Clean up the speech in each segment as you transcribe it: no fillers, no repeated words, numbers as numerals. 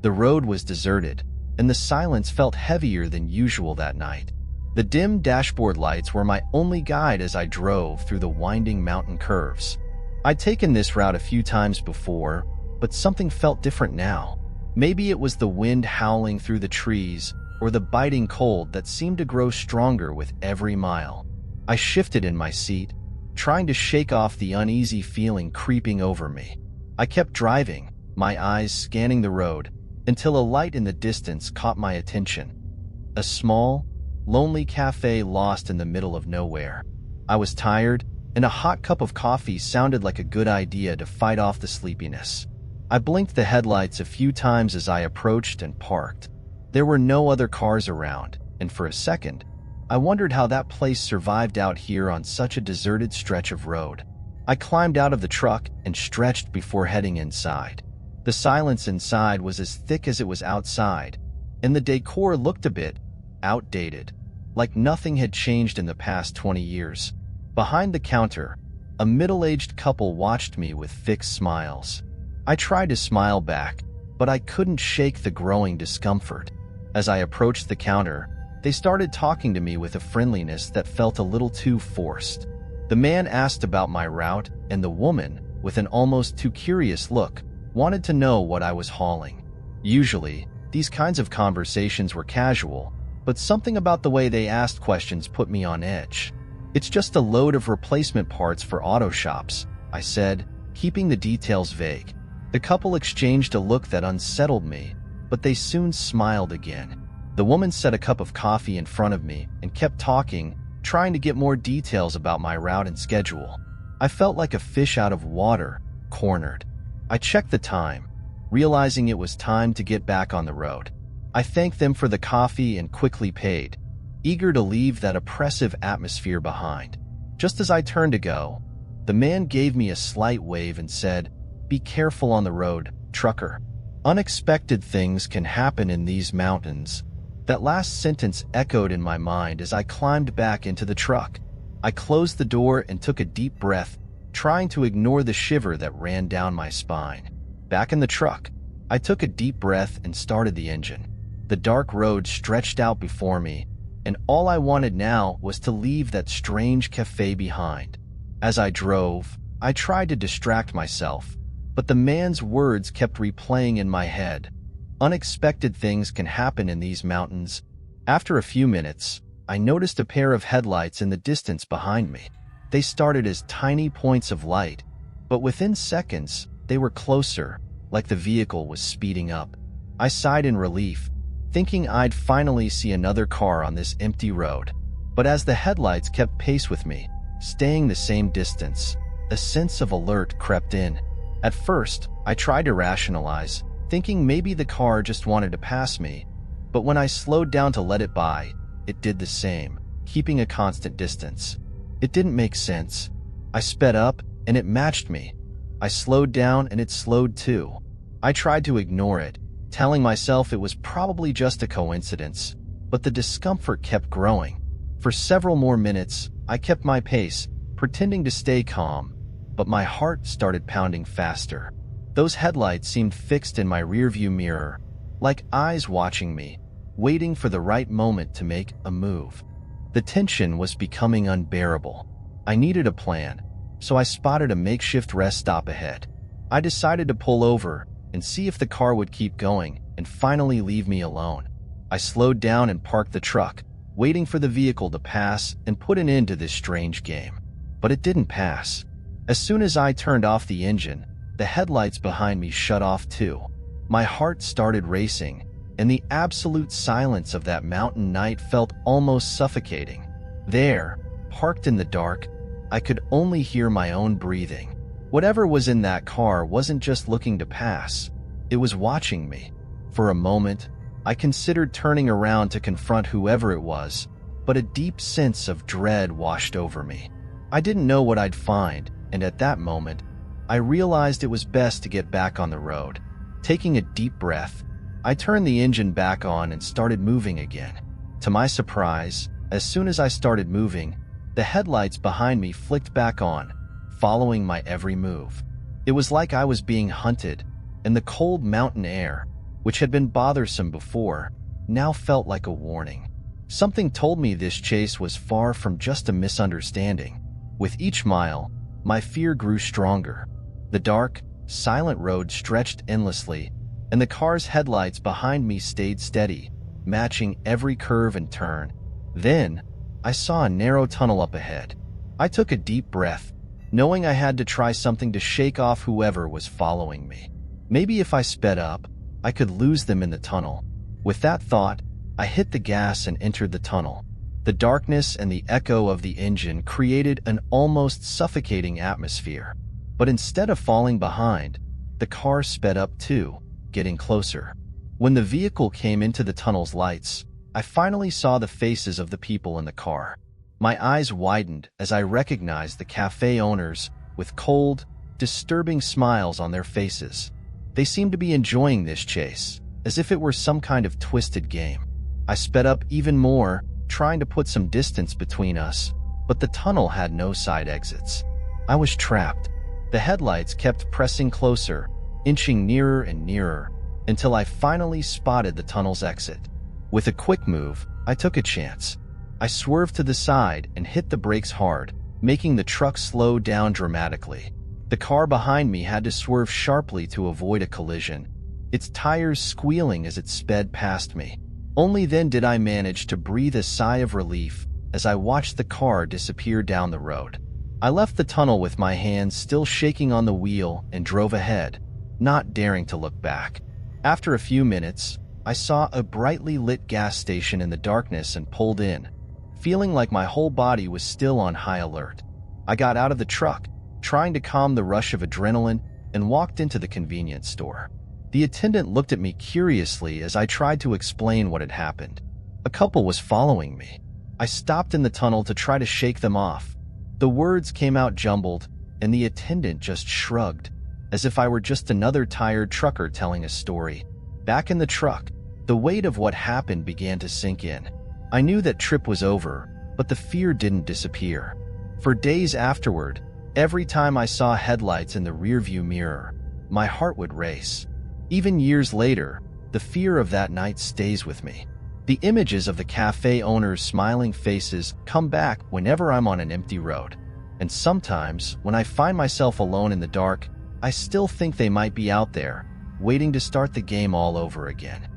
The road was deserted, and the silence felt heavier than usual that night. The dim dashboard lights were my only guide as I drove through the winding mountain curves. I'd taken this route a few times before, but something felt different now. Maybe it was the wind howling through the trees, or the biting cold that seemed to grow stronger with every mile. I shifted in my seat, trying to shake off the uneasy feeling creeping over me. I kept driving, my eyes scanning the road, until a light in the distance caught my attention. A small, lonely cafe lost in the middle of nowhere. I was tired, and a hot cup of coffee sounded like a good idea to fight off the sleepiness. I blinked the headlights a few times as I approached and parked. There were no other cars around, and for a second, I wondered how that place survived out here on such a deserted stretch of road. I climbed out of the truck and stretched before heading inside. The silence inside was as thick as it was outside, and the decor looked a bit outdated, like nothing had changed in the past 20 years. Behind the counter, a middle-aged couple watched me with fixed smiles. I tried to smile back, but I couldn't shake the growing discomfort. As I approached the counter, they started talking to me with a friendliness that felt a little too forced. The man asked about my route, and the woman, with an almost too curious look, wanted to know what I was hauling. Usually, these kinds of conversations were casual, but something about the way they asked questions put me on edge. "It's just a load of replacement parts for auto shops," I said, keeping the details vague. The couple exchanged a look that unsettled me, but they soon smiled again. The woman set a cup of coffee in front of me and kept talking, trying to get more details about my route and schedule. I felt like a fish out of water, cornered. I checked the time, realizing it was time to get back on the road. I thanked them for the coffee and quickly paid, eager to leave that oppressive atmosphere behind. Just as I turned to go, the man gave me a slight wave and said, "Be careful on the road, trucker. Unexpected things can happen in these mountains." That last sentence echoed in my mind as I climbed back into the truck. I closed the door and took a deep breath, trying to ignore the shiver that ran down my spine. Back in the truck, I took a deep breath and started the engine. The dark road stretched out before me, and all I wanted now was to leave that strange cafe behind. As I drove, I tried to distract myself, but the man's words kept replaying in my head. Unexpected things can happen in these mountains. After a few minutes, I noticed a pair of headlights in the distance behind me. They started as tiny points of light, but within seconds, they were closer, like the vehicle was speeding up. I sighed in relief, thinking I'd finally see another car on this empty road. But as the headlights kept pace with me, staying the same distance, a sense of alert crept in. At first, I tried to rationalize, thinking maybe the car just wanted to pass me, but when I slowed down to let it by, it did the same, keeping a constant distance. It didn't make sense. I sped up, and it matched me. I slowed down, and it slowed too. I tried to ignore it, telling myself it was probably just a coincidence, but the discomfort kept growing. For several more minutes, I kept my pace, pretending to stay calm, but my heart started pounding faster. Those headlights seemed fixed in my rearview mirror, like eyes watching me, waiting for the right moment to make a move. The tension was becoming unbearable. I needed a plan, so I spotted a makeshift rest stop ahead. I decided to pull over and see if the car would keep going and finally leave me alone. I slowed down and parked the truck, waiting for the vehicle to pass and put an end to this strange game. But it didn't pass. As soon as I turned off the engine, the headlights behind me shut off too. My heart started racing, and the absolute silence of that mountain night felt almost suffocating. There, parked in the dark, I could only hear my own breathing. Whatever was in that car wasn't just looking to pass. It was watching me. For a moment, I considered turning around to confront whoever it was, but a deep sense of dread washed over me. I didn't know what I'd find, and at that moment, I realized it was best to get back on the road. Taking a deep breath, I turned the engine back on and started moving again. To my surprise, as soon as I started moving, the headlights behind me flicked back on, following my every move. It was like I was being hunted, and the cold mountain air, which had been bothersome before, now felt like a warning. Something told me this chase was far from just a misunderstanding. With each mile, my fear grew stronger. The dark, silent road stretched endlessly, and the car's headlights behind me stayed steady, matching every curve and turn. Then, I saw a narrow tunnel up ahead. I took a deep breath, knowing I had to try something to shake off whoever was following me. Maybe if I sped up, I could lose them in the tunnel. With that thought, I hit the gas and entered the tunnel. The darkness and the echo of the engine created an almost suffocating atmosphere. But instead of falling behind, the car sped up too, getting closer. When the vehicle came into the tunnel's lights, I finally saw the faces of the people in the car. My eyes widened as I recognized the cafe owners with cold, disturbing smiles on their faces. They seemed to be enjoying this chase, as if it were some kind of twisted game. I sped up even more, trying to put some distance between us, but the tunnel had no side exits. I was trapped. The headlights kept pressing closer, inching nearer and nearer, until I finally spotted the tunnel's exit. With a quick move, I took a chance. I swerved to the side and hit the brakes hard, making the truck slow down dramatically. The car behind me had to swerve sharply to avoid a collision, its tires squealing as it sped past me. Only then did I manage to breathe a sigh of relief as I watched the car disappear down the road. I left the tunnel with my hands still shaking on the wheel and drove ahead, not daring to look back. After a few minutes, I saw a brightly lit gas station in the darkness and pulled in, feeling like my whole body was still on high alert. I got out of the truck, trying to calm the rush of adrenaline, and walked into the convenience store. The attendant looked at me curiously as I tried to explain what had happened. A couple was following me. I stopped in the tunnel to try to shake them off. The words came out jumbled, and the attendant just shrugged, as if I were just another tired trucker telling a story. Back in the truck, the weight of what happened began to sink in. I knew that trip was over, but the fear didn't disappear. For days afterward, every time I saw headlights in the rearview mirror, my heart would race. Even years later, the fear of that night stays with me. The images of the cafe owners' smiling faces come back whenever I'm on an empty road. And sometimes, when I find myself alone in the dark, I still think they might be out there, waiting to start the game all over again.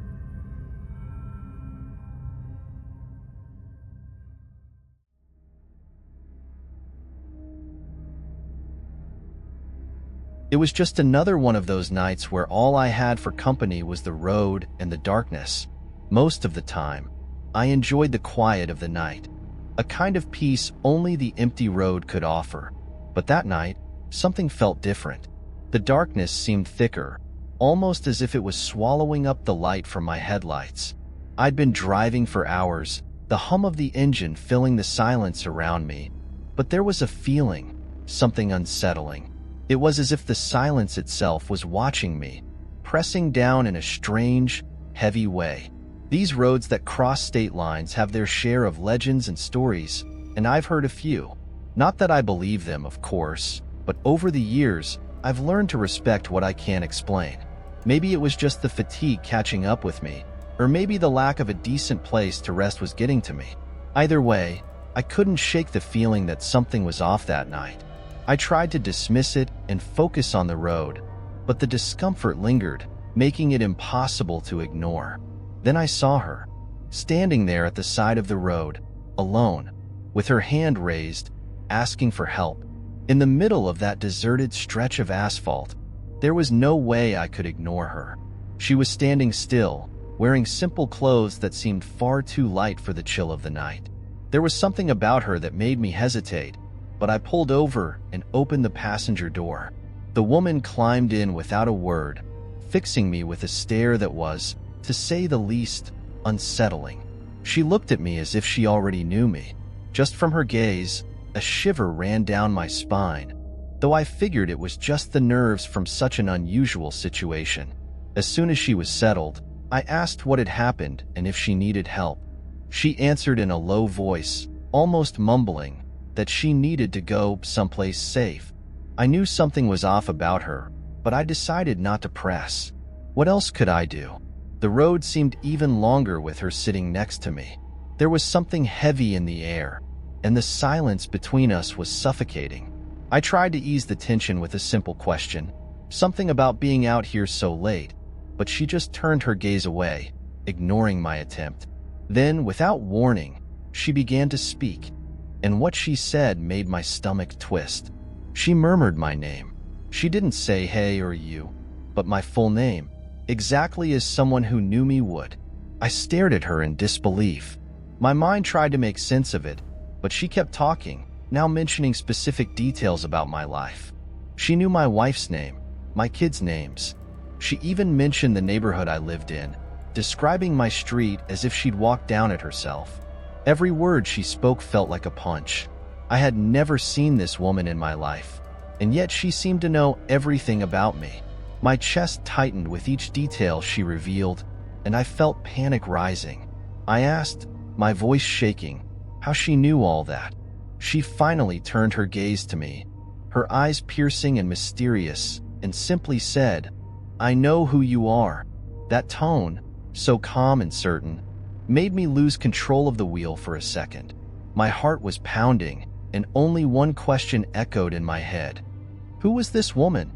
It was just another one of those nights where all I had for company was the road and the darkness. Most of the time, I enjoyed the quiet of the night, a kind of peace only the empty road could offer. But that night, something felt different. The darkness seemed thicker, almost as if it was swallowing up the light from my headlights. I'd been driving for hours, the hum of the engine filling the silence around me, but there was a feeling, something unsettling. It was as if the silence itself was watching me, pressing down in a strange, heavy way. These roads that cross state lines have their share of legends and stories, and I've heard a few. Not that I believe them, of course, but over the years, I've learned to respect what I can't explain. Maybe it was just the fatigue catching up with me, or maybe the lack of a decent place to rest was getting to me. Either way, I couldn't shake the feeling that something was off that night. I tried to dismiss it and focus on the road, but the discomfort lingered, making it impossible to ignore. Then I saw her, standing there at the side of the road, alone, with her hand raised, asking for help. In the middle of that deserted stretch of asphalt, there was no way I could ignore her. She was standing still, wearing simple clothes that seemed far too light for the chill of the night. There was something about her that made me hesitate, but I pulled over and opened the passenger door. The woman climbed in without a word, fixing me with a stare that was, to say the least, unsettling. She looked at me as if she already knew me. Just from her gaze, a shiver ran down my spine, though I figured it was just the nerves from such an unusual situation. As soon as she was settled, I asked what had happened and if she needed help. She answered in a low voice, almost mumbling, that she needed to go someplace safe. I knew something was off about her, but I decided not to press. What else could I do? The road seemed even longer with her sitting next to me. There was something heavy in the air, and the silence between us was suffocating. I tried to ease the tension with a simple question, something about being out here so late, but she just turned her gaze away, ignoring my attempt. Then, without warning, she began to speak, and what she said made my stomach twist. She murmured my name. She didn't say hey or you, but my full name, exactly as someone who knew me would. I stared at her in disbelief. My mind tried to make sense of it, but she kept talking, now mentioning specific details about my life. She knew my wife's name, my kids' names. She even mentioned the neighborhood I lived in, describing my street as if she'd walked down it herself. Every word she spoke felt like a punch. I had never seen this woman in my life, and yet she seemed to know everything about me. My chest tightened with each detail she revealed, and I felt panic rising. I asked, my voice shaking, how she knew all that. She finally turned her gaze to me, her eyes piercing and mysterious, and simply said, "I know who you are." That tone, so calm and certain, made me lose control of the wheel for a second. My heart was pounding, and only one question echoed in my head. Who was this woman?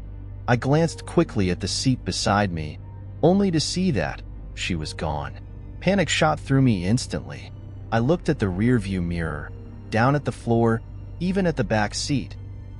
I glanced quickly at the seat beside me, only to see that she was gone. Panic shot through me instantly. I looked at the rearview mirror, down at the floor, even at the back seat,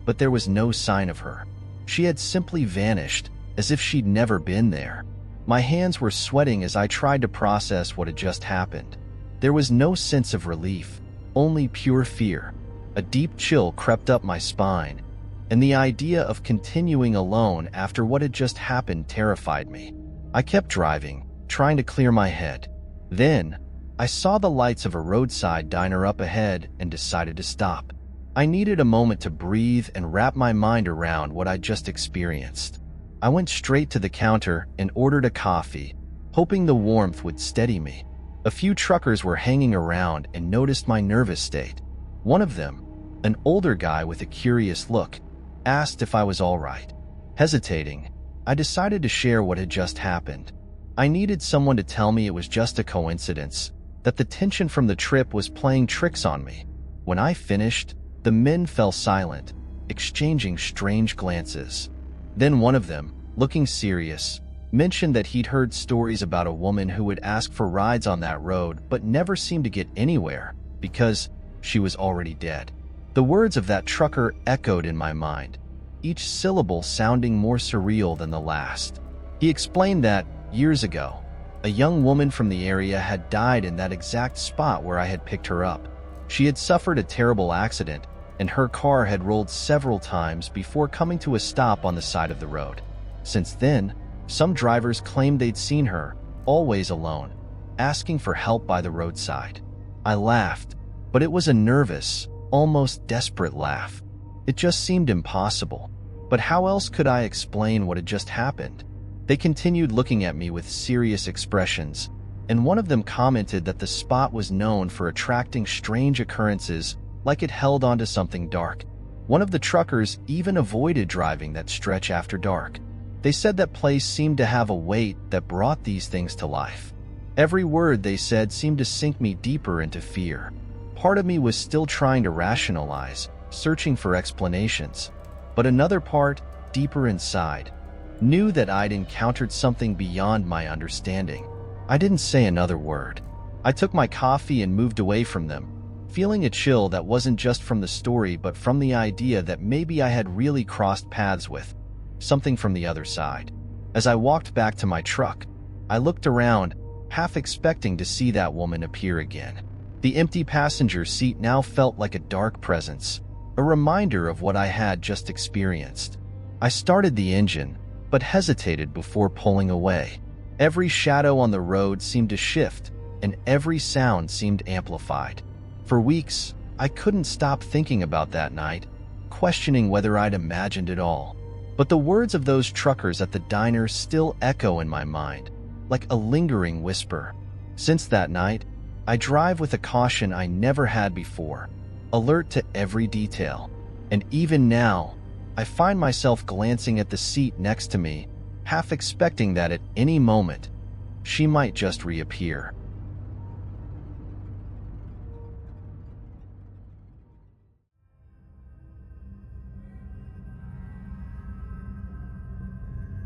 but there was no sign of her. She had simply vanished, as if she'd never been there. My hands were sweating as I tried to process what had just happened. There was no sense of relief, only pure fear. A deep chill crept up my spine, and the idea of continuing alone after what had just happened terrified me. I kept driving, trying to clear my head. Then, I saw the lights of a roadside diner up ahead and decided to stop. I needed a moment to breathe and wrap my mind around what I'd just experienced. I went straight to the counter and ordered a coffee, hoping the warmth would steady me. A few truckers were hanging around and noticed my nervous state. One of them, an older guy with a curious look, asked if I was all right. Hesitating, I decided to share what had just happened. I needed someone to tell me it was just a coincidence, that the tension from the trip was playing tricks on me. When I finished, the men fell silent, exchanging strange glances. Then one of them, looking serious, mentioned that he'd heard stories about a woman who would ask for rides on that road but never seemed to get anywhere because she was already dead. The words of that trucker echoed in my mind, each syllable sounding more surreal than the last. He explained that, years ago, a young woman from the area had died in that exact spot where I had picked her up. She had suffered a terrible accident, and her car had rolled several times before coming to a stop on the side of the road. Since then, some drivers claimed they'd seen her, always alone, asking for help by the roadside. I laughed, but it was a nervous, almost desperate laugh. It just seemed impossible. But how else could I explain what had just happened? They continued looking at me with serious expressions, and one of them commented that the spot was known for attracting strange occurrences like it held onto something dark. One of the truckers even avoided driving that stretch after dark. They said that place seemed to have a weight that brought these things to life. Every word they said seemed to sink me deeper into fear. Part of me was still trying to rationalize, searching for explanations. But another part, deeper inside, knew that I'd encountered something beyond my understanding. I didn't say another word. I took my coffee and moved away from them, feeling a chill that wasn't just from the story but from the idea that maybe I had really crossed paths with something from the other side. As I walked back to my truck, I looked around, half expecting to see that woman appear again. The empty passenger seat now felt like a dark presence, a reminder of what I had just experienced. I started the engine, but hesitated before pulling away. Every shadow on the road seemed to shift, and every sound seemed amplified. For weeks, I couldn't stop thinking about that night, questioning whether I'd imagined it all. But the words of those truckers at the diner still echo in my mind, like a lingering whisper. Since that night, I drive with a caution I never had before, alert to every detail. And even now, I find myself glancing at the seat next to me, half expecting that at any moment, she might just reappear.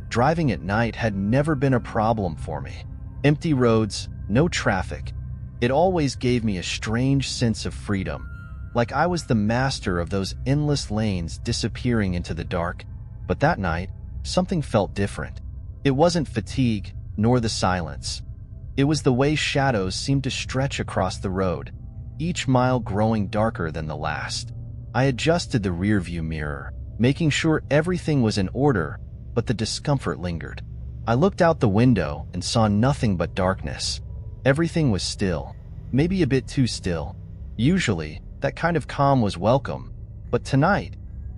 Driving at night had never been a problem for me. Empty roads, no traffic. It always gave me a strange sense of freedom, like I was the master of those endless lanes disappearing into the dark. But that night, something felt different. It wasn't fatigue, nor the silence. It was the way shadows seemed to stretch across the road, each mile growing darker than the last. I adjusted the rearview mirror, making sure everything was in order, but the discomfort lingered. I looked out the window and saw nothing but darkness. Everything was still, maybe a bit too still. Usually, that kind of calm was welcome, but tonight,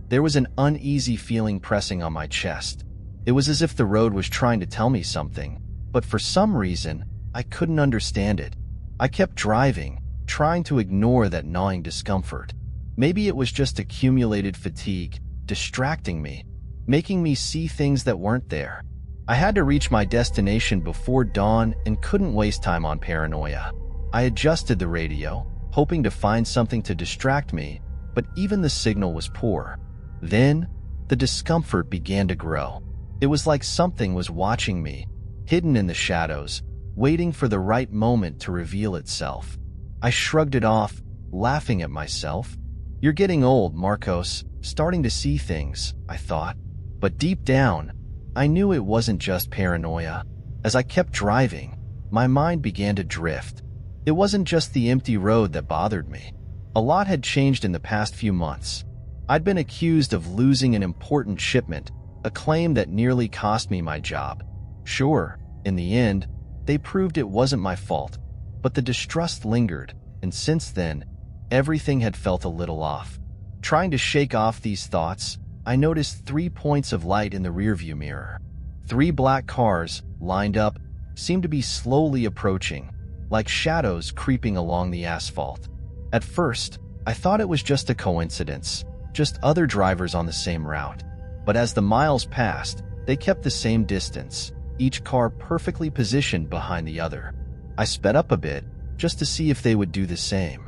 there was an uneasy feeling pressing on my chest. It was as if the road was trying to tell me something, but for some reason, I couldn't understand it. I kept driving, trying to ignore that gnawing discomfort. Maybe it was just accumulated fatigue, distracting me, making me see things that weren't there. I had to reach my destination before dawn and couldn't waste time on paranoia. I adjusted the radio, hoping to find something to distract me, but even the signal was poor. Then, the discomfort began to grow. It was like something was watching me, hidden in the shadows, waiting for the right moment to reveal itself. I shrugged it off, laughing at myself. "You're getting old, Marcos, starting to see things," I thought. But deep down, I knew it wasn't just paranoia. As I kept driving, my mind began to drift. It wasn't just the empty road that bothered me. A lot had changed in the past few months. I'd been accused of losing an important shipment, a claim that nearly cost me my job. Sure, in the end, they proved it wasn't my fault, but the distrust lingered, and since then, everything had felt a little off. Trying to shake off these thoughts, I noticed 3 points of light in the rearview mirror. 3 black cars, lined up, seemed to be slowly approaching, like shadows creeping along the asphalt. At first, I thought it was just a coincidence, just other drivers on the same route. But as the miles passed, they kept the same distance, each car perfectly positioned behind the other. I sped up a bit, just to see if they would do the same.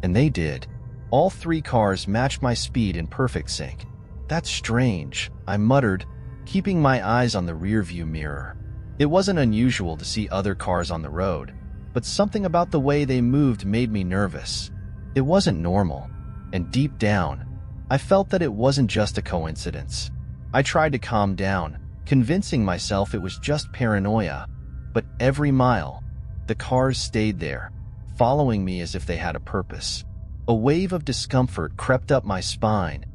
And they did. All 3 cars matched my speed in perfect sync. "That's strange," I muttered, keeping my eyes on the rearview mirror. It wasn't unusual to see other cars on the road, but something about the way they moved made me nervous. It wasn't normal, and deep down, I felt that it wasn't just a coincidence. I tried to calm down, convincing myself it was just paranoia, but every mile, the cars stayed there, following me as if they had a purpose. A wave of discomfort crept up my spine,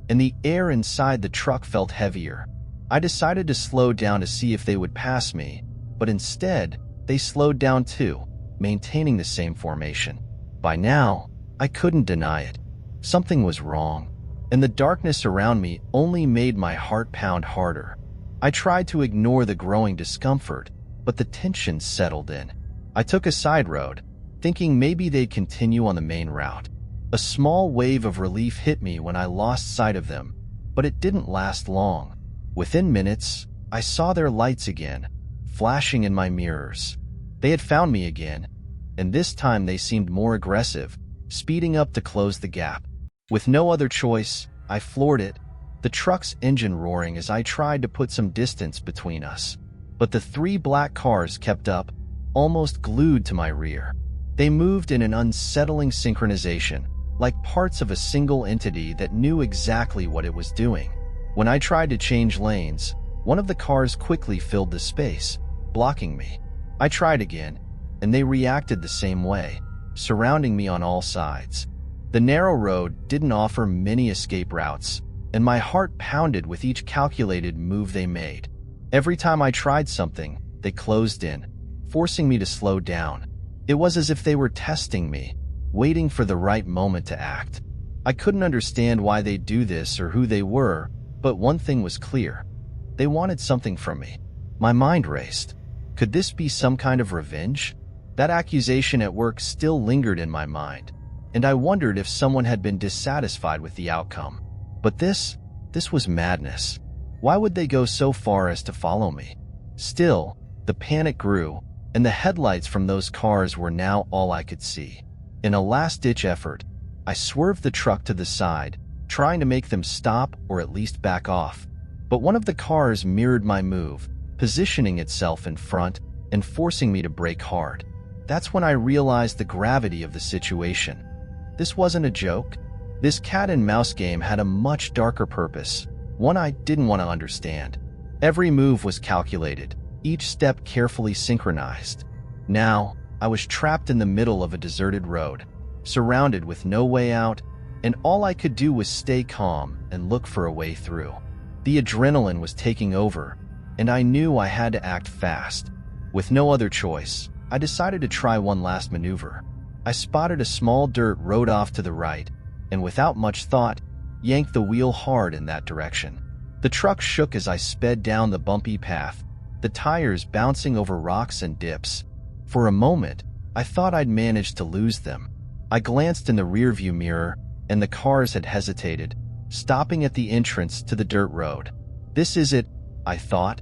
and the air inside the truck felt heavier. I decided to slow down to see if they would pass me, but instead, they slowed down too, maintaining the same formation. By now, I couldn't deny it. Something was wrong, and the darkness around me only made my heart pound harder. I tried to ignore the growing discomfort, but the tension settled in. I took a side road, thinking maybe they'd continue on the main route. A small wave of relief hit me when I lost sight of them, but it didn't last long. Within minutes, I saw their lights again, flashing in my mirrors. They had found me again, and this time they seemed more aggressive, speeding up to close the gap. With no other choice, I floored it, the truck's engine roaring as I tried to put some distance between us. But the 3 black cars kept up, almost glued to my rear. They moved in an unsettling synchronization, like parts of a single entity that knew exactly what it was doing. When I tried to change lanes, one of the cars quickly filled the space, blocking me. I tried again, and they reacted the same way, surrounding me on all sides. The narrow road didn't offer many escape routes, and my heart pounded with each calculated move they made. Every time I tried something, they closed in, forcing me to slow down. It was as if they were testing me, waiting for the right moment to act. I couldn't understand why they'd do this or who they were, but one thing was clear. They wanted something from me. My mind raced. Could this be some kind of revenge? That accusation at work still lingered in my mind, and I wondered if someone had been dissatisfied with the outcome. But this was madness. Why would they go so far as to follow me? Still, the panic grew. and the headlights from those cars were now all I could see. In a last-ditch effort, I swerved the truck to the side, trying to make them stop or at least back off. But one of the cars mirrored my move, positioning itself in front and forcing me to brake hard. That's when I realized the gravity of the situation. This wasn't a joke. This cat-and-mouse game had a much darker purpose, one I didn't want to understand. Every move was calculated, each step carefully synchronized. Now, I was trapped in the middle of a deserted road, surrounded with no way out, and all I could do was stay calm and look for a way through. The adrenaline was taking over, and I knew I had to act fast. With no other choice, I decided to try one last maneuver. I spotted a small dirt road off to the right, and without much thought, yanked the wheel hard in that direction. The truck shook as I sped down the bumpy path, the tires bouncing over rocks and dips. For a moment, I thought I'd managed to lose them. I glanced in the rearview mirror, and the cars had hesitated, stopping at the entrance to the dirt road. This is it, I thought,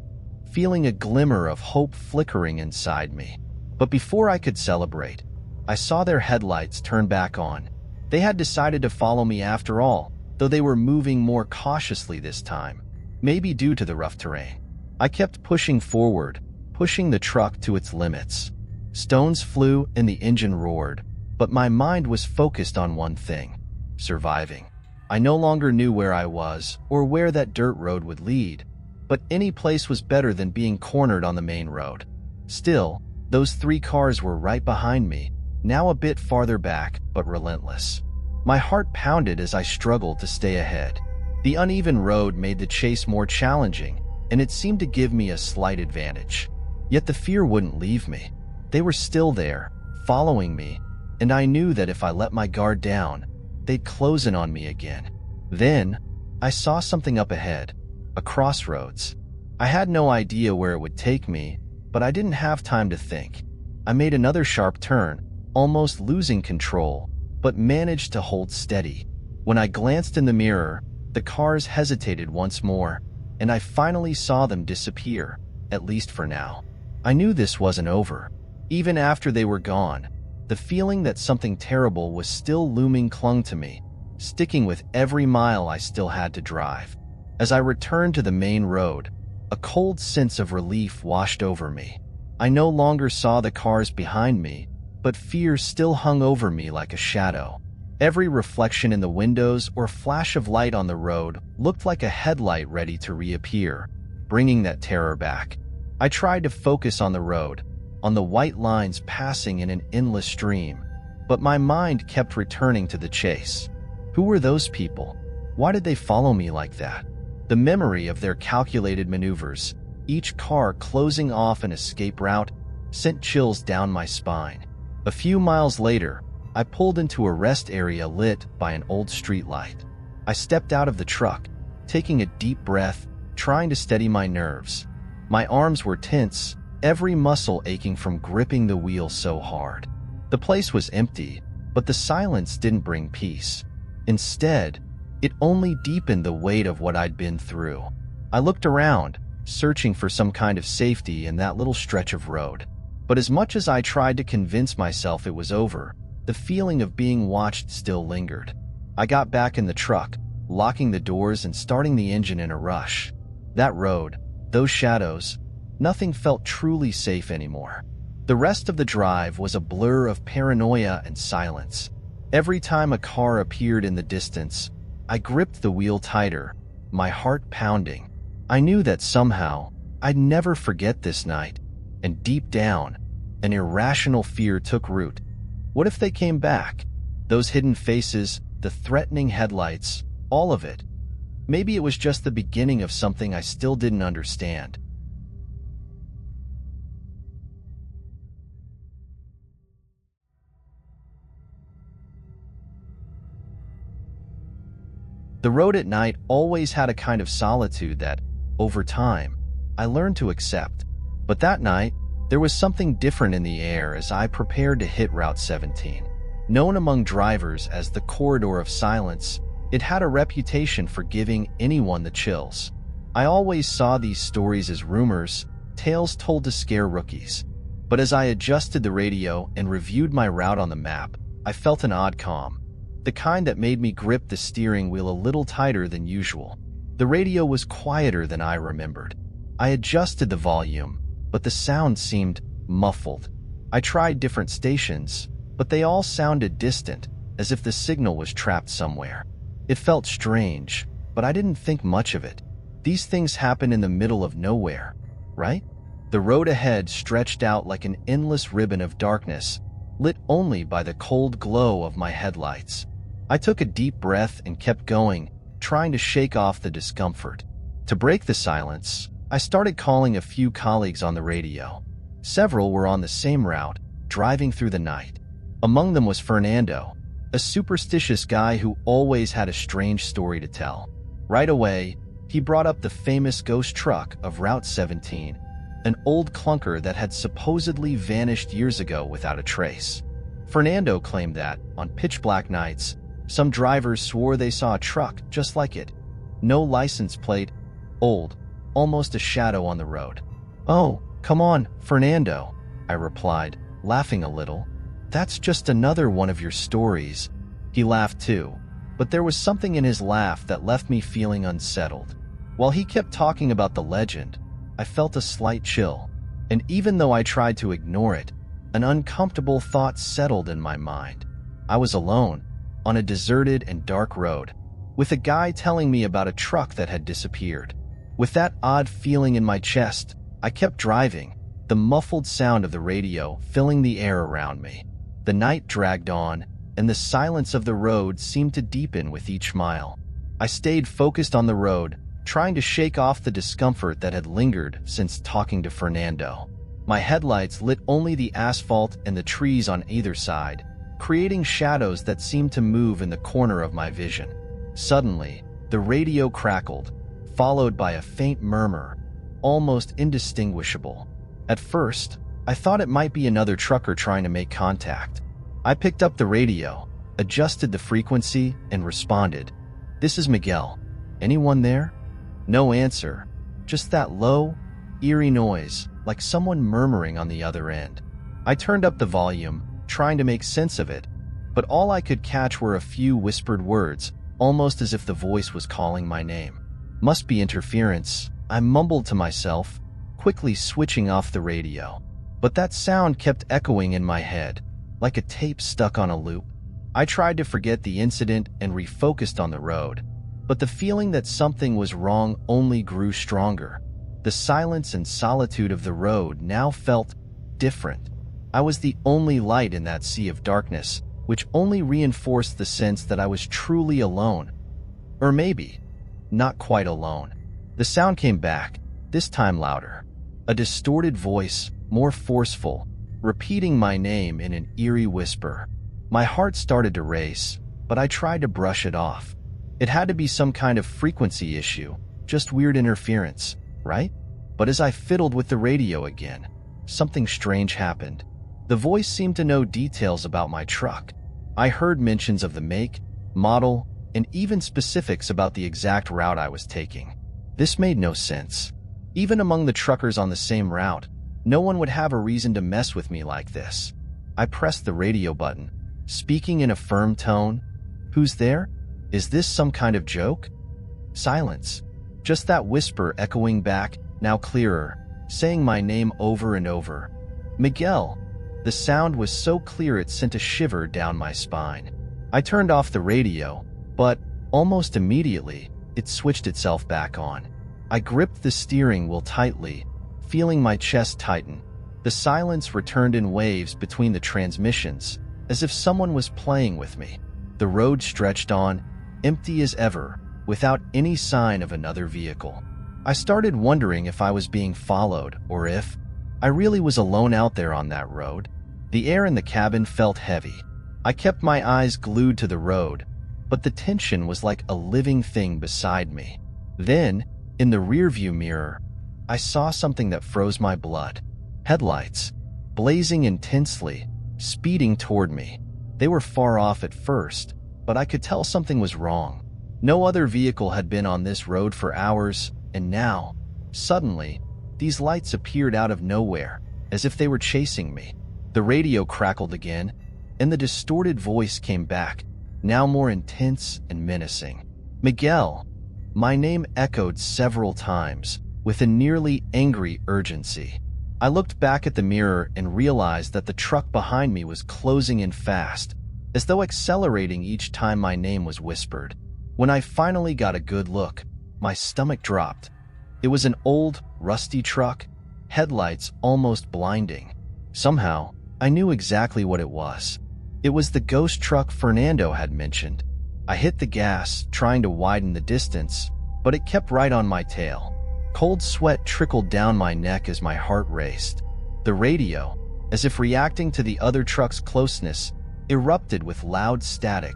feeling a glimmer of hope flickering inside me. But before I could celebrate, I saw their headlights turn back on. They had decided to follow me after all, though they were moving more cautiously this time, maybe due to the rough terrain. I kept pushing forward, pushing the truck to its limits. Stones flew and the engine roared, but my mind was focused on one thing: surviving. I no longer knew where I was or where that dirt road would lead, but any place was better than being cornered on the main road. Still, those 3 cars were right behind me, now a bit farther back, but relentless. My heart pounded as I struggled to stay ahead. The uneven road made the chase more challenging, and it seemed to give me a slight advantage. Yet the fear wouldn't leave me. They were still there, following me, and I knew that if I let my guard down, they'd close in on me again. Then, I saw something up ahead, a crossroads. I had no idea where it would take me, but I didn't have time to think. I made another sharp turn, almost losing control, but managed to hold steady. When I glanced in the mirror, the cars hesitated once more, and I finally saw them disappear, at least for now. I knew this wasn't over. Even after they were gone, the feeling that something terrible was still looming clung to me, sticking with every mile I still had to drive. As I returned to the main road, a cold sense of relief washed over me. I no longer saw the cars behind me, but fear still hung over me like a shadow. Every reflection in the windows or flash of light on the road looked like a headlight ready to reappear, bringing that terror back. I tried to focus on the road, on the white lines passing in an endless stream, but my mind kept returning to the chase. Who were those people? Why did they follow me like that? The memory of their calculated maneuvers, each car closing off an escape route, sent chills down my spine. A few miles later, I pulled into a rest area lit by an old streetlight. I stepped out of the truck, taking a deep breath, trying to steady my nerves. My arms were tense, every muscle aching from gripping the wheel so hard. The place was empty, but the silence didn't bring peace. Instead, it only deepened the weight of what I'd been through. I looked around, searching for some kind of safety in that little stretch of road. But as much as I tried to convince myself it was over, the feeling of being watched still lingered. I got back in the truck, locking the doors and starting the engine in a rush. That road, those shadows, nothing felt truly safe anymore. The rest of the drive was a blur of paranoia and silence. Every time a car appeared in the distance, I gripped the wheel tighter, my heart pounding. I knew that somehow, I'd never forget this night, and deep down, an irrational fear took root. What if they came back? Those hidden faces, the threatening headlights, all of it. Maybe it was just the beginning of something I still didn't understand. The road at night always had a kind of solitude that, over time, I learned to accept. But that night, there was something different in the air as I prepared to hit Route 17. Known among drivers as the Corridor of Silence, it had a reputation for giving anyone the chills. I always saw these stories as rumors, tales told to scare rookies. But as I adjusted the radio and reviewed my route on the map, I felt an odd calm, the kind that made me grip the steering wheel a little tighter than usual. The radio was quieter than I remembered. I adjusted the volume, but the sound seemed muffled. I tried different stations, but they all sounded distant, as if the signal was trapped somewhere. It felt strange, but I didn't think much of it. These things happen in the middle of nowhere, right? The road ahead stretched out like an endless ribbon of darkness, lit only by the cold glow of my headlights. I took a deep breath and kept going, trying to shake off the discomfort. To break the silence, I started calling a few colleagues on the radio. Several were on the same route, driving through the night. Among them was Fernando, a superstitious guy who always had a strange story to tell. Right away, he brought up the famous ghost truck of Route 17, an old clunker that had supposedly vanished years ago without a trace. Fernando claimed that, on pitch-black nights, some drivers swore they saw a truck just like it. No license plate, old, almost a shadow on the road. "Oh, come on, Fernando," I replied, laughing a little. "That's just another one of your stories." He laughed too, but there was something in his laugh that left me feeling unsettled. While he kept talking about the legend, I felt a slight chill, and even though I tried to ignore it, an uncomfortable thought settled in my mind. I was alone, on a deserted and dark road, with a guy telling me about a truck that had disappeared. With that odd feeling in my chest, I kept driving, the muffled sound of the radio filling the air around me. The night dragged on, and the silence of the road seemed to deepen with each mile. I stayed focused on the road, trying to shake off the discomfort that had lingered since talking to Fernando. My headlights lit only the asphalt and the trees on either side, creating shadows that seemed to move in the corner of my vision. Suddenly, the radio crackled, followed by a faint murmur, almost indistinguishable. At first, I thought it might be another trucker trying to make contact. I picked up the radio, adjusted the frequency, and responded, "This is Miguel. Anyone there?" No answer, just that low, eerie noise, like someone murmuring on the other end. I turned up the volume, trying to make sense of it, but all I could catch were a few whispered words, almost as if the voice was calling my name. "Must be interference," I mumbled to myself, quickly switching off the radio. But that sound kept echoing in my head, like a tape stuck on a loop. I tried to forget the incident and refocused on the road, but the feeling that something was wrong only grew stronger. The silence and solitude of the road now felt different. I was the only light in that sea of darkness, which only reinforced the sense that I was truly alone. Or maybe, not quite alone. The sound came back, this time louder. A distorted voice, more forceful, repeating my name in an eerie whisper. My heart started to race, but I tried to brush it off. It had to be some kind of frequency issue, just weird interference, right? But as I fiddled with the radio again, something strange happened. The voice seemed to know details about my truck. I heard mentions of the make, model, and even specifics about the exact route I was taking. This made no sense. Even among the truckers on the same route, no one would have a reason to mess with me like this. I pressed the radio button, speaking in a firm tone. "Who's there? Is this some kind of joke?" Silence. Just that whisper echoing back, now clearer, saying my name over and over. "Miguel." The sound was so clear it sent a shiver down my spine. I turned off the radio, but almost immediately, it switched itself back on. I gripped the steering wheel tightly, feeling my chest tighten. The silence returned in waves between the transmissions, as if someone was playing with me. The road stretched on, empty as ever, without any sign of another vehicle. I started wondering if I was being followed or if I really was alone out there on that road. The air in the cabin felt heavy. I kept my eyes glued to the road, but the tension was like a living thing beside me. Then, in the rearview mirror, I saw something that froze my blood. Headlights, blazing intensely, speeding toward me. They were far off at first, but I could tell something was wrong. No other vehicle had been on this road for hours, and now, suddenly, these lights appeared out of nowhere. as if they were chasing me. The radio crackled again, and the distorted voice came back, now more intense and menacing. "Miguel." My name echoed several times, with a nearly angry urgency. I looked back at the mirror and realized that the truck behind me was closing in fast, as though accelerating each time my name was whispered. When I finally got a good look, my stomach dropped. It was an old, rusty truck, headlights almost blinding. Somehow, I knew exactly what it was. It was the ghost truck Fernando had mentioned. I hit the gas, trying to widen the distance, but it kept right on my tail. Cold sweat trickled down my neck as my heart raced. The radio, as if reacting to the other truck's closeness, erupted with loud static,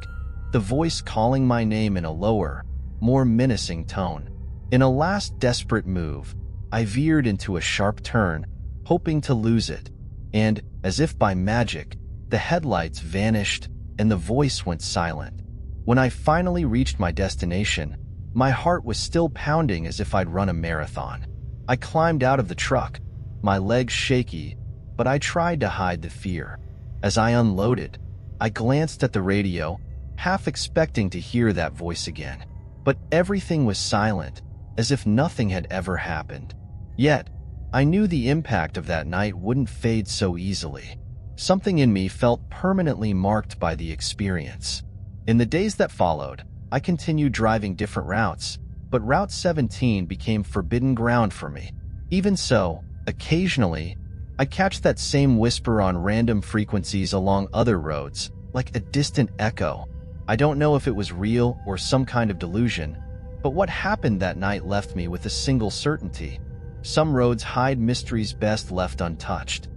the voice calling my name in a lower, more menacing tone. In a last desperate move, I veered into a sharp turn, hoping to lose it, and, as if by magic, the headlights vanished and the voice went silent. When I finally reached my destination, my heart was still pounding as if I'd run a marathon. I climbed out of the truck, my legs shaky, but I tried to hide the fear. As I unloaded, I glanced at the radio, half expecting to hear that voice again. But everything was silent, as if nothing had ever happened. Yet, I knew the impact of that night wouldn't fade so easily. Something in me felt permanently marked by the experience. In the days that followed, I continued driving different routes, but Route 17 became forbidden ground for me. Even so, occasionally, I catch that same whisper on random frequencies along other roads, like a distant echo. I don't know if it was real or some kind of delusion, but what happened that night left me with a single certainty. Some roads hide mysteries best left untouched.